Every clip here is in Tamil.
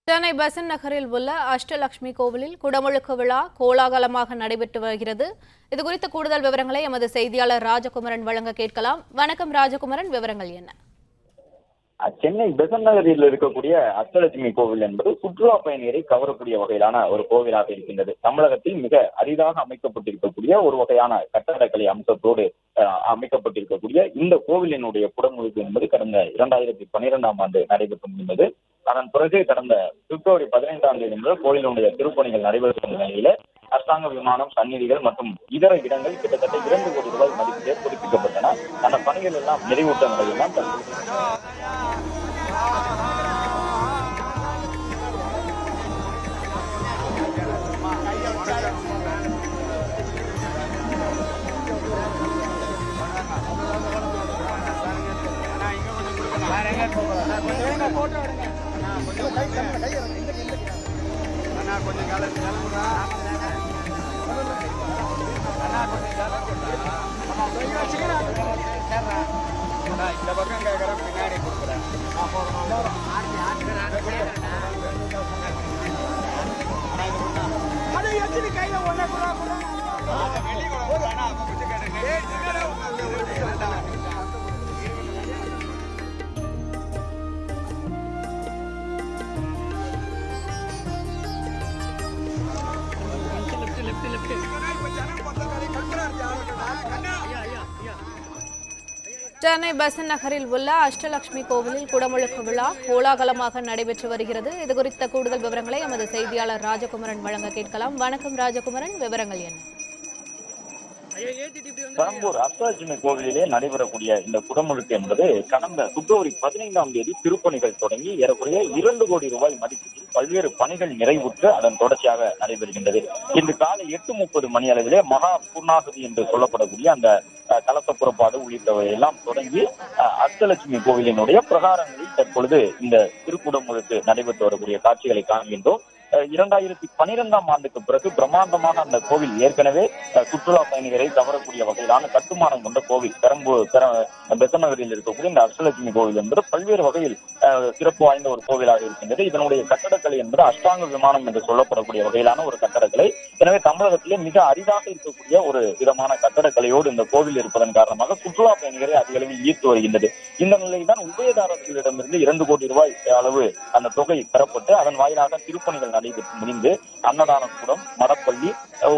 சென்னை பெசன்ட் நகரில் உள்ள அஷ்டலட்சுமி கோவிலில் குடமுழுக்கு விழா கோலாகலமாக நடைபெற்று வருகிறது. இதுகுறித்த கூடுதல் விவரங்களை எமது செய்தியாளர் ராஜகுமரன் வழங்க கேட்கலாம். வணக்கம் ராஜகுமரன், விவரங்கள் என்ன? சென்னை பெசன்ட் நகரில் இருக்கக்கூடிய அஷ்டலட்சுமி கோவில் என்பது சுற்றுலா பயணியரை கவரக்கூடிய வகையிலான ஒரு கோவிலாக இருக்கின்றது. தமிழகத்தில் மிக அரிதாக அமைக்கப்பட்டிருக்கக்கூடிய ஒரு வகையான கட்டடக்கலை அம்சத்தோடு அமைக்கப்பட்டிருக்கக்கூடிய இந்த கோவிலினுடைய குடமுழுக்கு என்பது கடந்த 2012ஆம் ஆண்டு நடைபெற்று முடிந்தது. அதன் பிறகு கடந்த பிப்ரவரி 15ஆம் தேதி முதல் கோயிலுடைய திருப்பணிகள் நடைபெற்ற நிலையில அரசாங்க விமானம், சந்நிதிகள் மற்றும் இதர இடங்கள் கிட்டத்தட்ட 2 கோடி ரூபாய் மதிப்பிலே புதுப்பிக்கப்பட்டன. அந்த பணிகள் எல்லாம் நிறைவுற்ற நிலையில் தான் இந்த பக்கம் கேட்கற பின்னாடி கொடுக்குறேன். சென்னை பெசன்ட் நகரில் உள்ள அஷ்டலட்சுமி கோவிலில் குடமுழுக்கு விழா கோலாகலமாக நடைபெற்று வருகிறது. இதுகுறித்த கூடுதல் விவரங்களை எமது செய்தியாளர் ராஜகுமரன் வழங்க கேட்கலாம். வணக்கம் ராஜகுமரன், விவரங்கள் என்ன? பெரம்பூர் அஷ்டலட்சுமி கோவிலிலே நடைபெறக்கூடிய இந்த குடமுழுக்கு என்பது கடந்த பிப்ரவரி 15ஆம் தேதி திருப்பணிகள் தொடங்கி ஏறக்குறைய 2 கோடி ரூபாய் மதிப்பீட்டில் பல்வேறு பணிகள் நிறைவுற்று அதன் தொடர்ச்சியாக நடைபெறுகின்றது. இன்று காலை 8:30 மணி அளவிலே மகா பூர்ணாகுதி என்று சொல்லப்படக்கூடிய அந்த கலச புறப்பாடு உள்ளிட்டவை எல்லாம் தொடங்கி அஷ்டலட்சுமி கோவிலினுடைய பிரகாரங்களில் தற்பொழுது இந்த திருக்குடமுழுக்கு நடைபெற்று வரக்கூடிய காட்சிகளை காண்கின்றோம். 2012ஆம் ஆண்டுக்கு பிறகு பிரம்மாண்டமாக அந்த கோவில் ஏற்கனவே சுற்றுலா பயணிகளை கவரக்கூடிய வகையிலான கட்டுமானம் கொண்ட கோவில் பெசன்ட் நகரில் இருக்கக்கூடிய இந்த அஷ்டலட்சுமி கோவில் என்பது பல்வேறு வகையில் சிறப்பு வாய்ந்த ஒரு கோவிலாக இருக்கின்றது. இதனுடைய கட்டடக்கலை என்பது அஷ்டாங்க விமானம் என்று சொல்லப்படக்கூடிய வகையிலான ஒரு கட்டடக்கலை. எனவே தமிழகத்திலே மிக அரிதாக இருக்கக்கூடிய ஒரு விதமான கட்டடக்கலையோடு இந்த கோவில் இருப்பதன் காரணமாக சுற்றுலா பயணிகளை அதிக அளவில் ஈர்த்து வருகின்றது. இந்த நிலையில் தான் உபயதாரர்களிடமிருந்து 2 கோடி ரூபாய் அளவு அந்த தொகை பெறப்பட்டு அதன் வாயிலாக திருப்பணிகள் நடைபெற்று முடிந்து அன்னதான கூடம், மடப்பள்ளி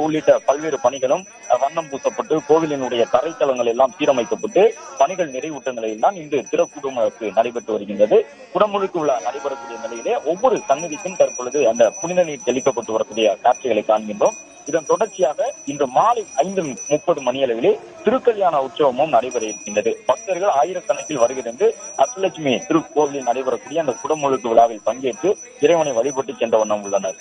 உள்ளிட்ட பல்வேறு பணிகளும் வண்ணம் பூசப்பட்டு கோவிலினுடைய தரைத்தளங்கள் எல்லாம் சீரமைக்கப்பட்டு பணிகள் நிறைவுற்ற நிலையில் தான் இன்று திருக்குடமுழுக்கு நடைபெற்று வருகின்றது. குடமுழுக்கு விழா நடைபெறக்கூடிய நிலையிலே ஒவ்வொரு சன்னதிக்கும் தற்பொழுது அந்த புனித நீர் தெளிக்கப்பட்டு வரக்கூடிய காட்சிகளை காண்கின்றோம். இதன் தொடர்ச்சியாக இன்று மாலை 5:30 மணியளவிலே திருக்கல்யாண உற்சவமும் நடைபெற இருக்கின்றது. பக்தர்கள் ஆயிரக்கணக்கில் வருகிறது. அஷ்டலட்சுமி திருக்கோவிலில் நடைபெறக்கூடிய அந்த குடமுழுக்கு விழாவில் பங்கேற்று இறைவனை வழிபட்டு சென்ற வண்ணம் உள்ளனர்.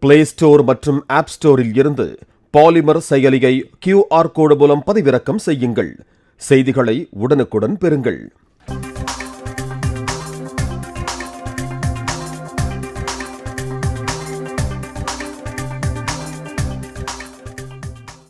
பிளே ஸ்டோர் மற்றும் ஆப் ஸ்டோரில் இருந்து பாலிமர் செயலியை QR கோடு மூலம் பதிவிறக்கம் செய்யுங்கள். செய்திகளை உடனுக்குடன் பெறுங்கள்.